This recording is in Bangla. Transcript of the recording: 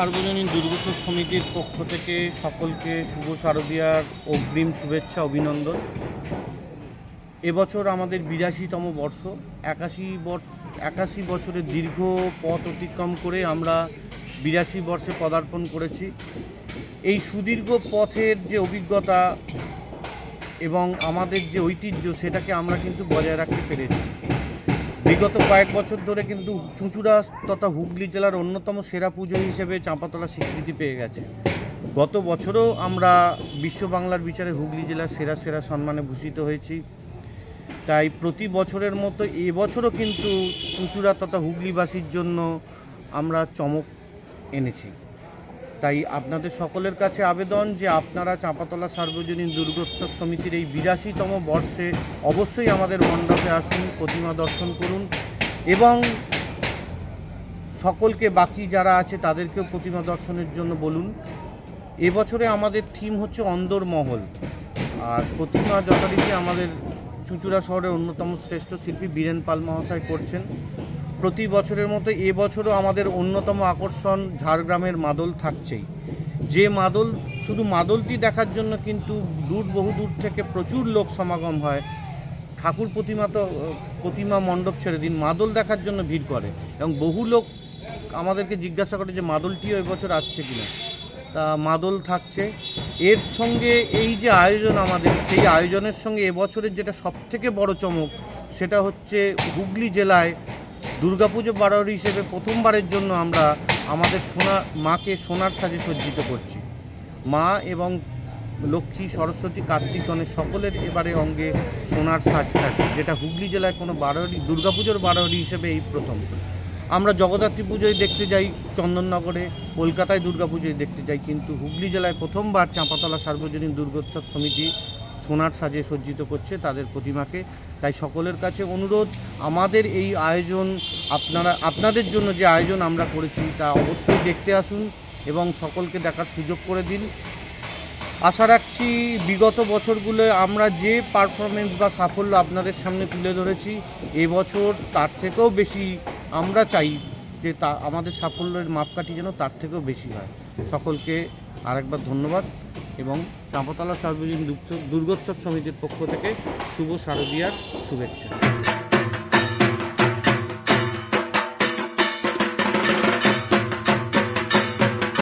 সার্বজনীন দুর্গোৎসব সমিতির পক্ষ থেকে সকলকে শুভ শারদীয়ার অগ্রিম শুভেচ্ছা অভিনন্দন। এবছর আমাদের ৮২তম বর্ষ। ৮১ বছরের দীর্ঘ পথ অতিক্রম করে আমরা ৮২ বর্ষে পদার্পণ করেছি। এই সুদীর্ঘ পথের যে অভিজ্ঞতা এবং আমাদের যে ঐতিহ্য, সেটাকে আমরা কিন্তু বজায় রাখতে পেরেছি। বিগত কয়েক বছর ধরে কিন্তু চুঁচুড়া তথা হুগলি জেলার অন্যতম সেরা পুজো হিসেবে চাঁপাতলা স্বীকৃতি পেয়ে গেছে। গত বছরও আমরা বিশ্ব বাংলার বিচারে হুগলি জেলার সেরা সম্মানে ভূষিত হয়েছি। তাই প্রতি বছরের মতো এবছরও কিন্তু চুঁচুড়া তথা হুগলিবাসীর জন্য আমরা চমক এনেছি। তাই আপনাদের সকলের কাছে আবেদন যে আপনারা চাঁপাতলা সার্বজনীন দুর্গোৎসব সমিতির এই ৮২তম বর্ষে অবশ্যই আমাদের মণ্ডপে আসুন, প্রতিমা দর্শন করুন এবং সকলকে বাকি যারা আছে তাদেরকেও প্রতিমা দর্শনের জন্য বলুন। এবছরে আমাদের থিম হচ্ছে অন্দরমহল। আর প্রতিমা যথারীতি আমাদের চুঁচুড়া শহরের অন্যতম শ্রেষ্ঠ শিল্পী বীরেন পাল মহাশয় করছেন। প্রতি বছরের মতো এবছরও আমাদের অন্যতম আকর্ষণ ঝাড়গ্রামের মাদল থাকছেই। যে মাদল, শুধু মাদলটি দেখার জন্য কিন্তু বহুদূর থেকে প্রচুর লোক সমাগম হয়। ঠাকুর প্রতিমা মণ্ডপ ছেড়ে দিন, মাদল দেখার জন্য ভিড় করে এবং বহু লোক আমাদেরকে জিজ্ঞাসা করে যে মাদলটিও এবছর আসছে কিনা। তা মাদল থাকছে। এর সঙ্গে এই যে আয়োজন আমাদের, সেই আয়োজনের সঙ্গে এবছরের যেটা সবথেকে বড় চমক, সেটা হচ্ছে হুগলি জেলায় দুর্গাপুজো বারোয়ারি হিসেবে প্রথমবারের জন্য আমরা আমাদের মাকে সোনার সাজে সজ্জিত করছি। মা এবং লক্ষ্মী, সরস্বতী, কার্তিক, গণেশ সকলের এবারে অঙ্গে সোনার সাজ থাকে, যেটা হুগলি জেলায় কোনো দুর্গাপুজোর বারোয়ারি হিসেবে এই প্রথম। আমরা জগদ্ধাত্রী পুজোয় দেখতে যাই চন্দননগরে, কলকাতায় দুর্গাপুজোয় দেখতে যাই, কিন্তু হুগলি জেলায় প্রথমবার চাঁপাতলা সার্বজনীন দুর্গোৎসব সমিতি সোনার সাজে সজ্জিত করছে তাদের প্রতিমাকে। তাই সকলের কাছে অনুরোধ, আমাদের এই আয়োজন আপনাদের জন্য যে আয়োজন আমরা করেছি তা অবশ্যই দেখতে আসুন এবং সকলকে দেখার সুযোগ করে দিন। আশা রাখছি বিগত বছরগুলোয় আমরা যে পারফরমেন্স বা সাফল্য আপনাদের সামনে তুলে ধরেছি, এবছর তার থেকেও বেশি আমরা চাই যে আমাদের সাফল্যের মাপকাঠি যেন তার থেকেও বেশি হয়। সকলকে আরেকবার ধন্যবাদ এবং চাঁপাতলা সার্বজনীন দুর্গোৎসব সমিতির পক্ষ থেকে শুভ শারদীয়ার শুভেচ্ছা।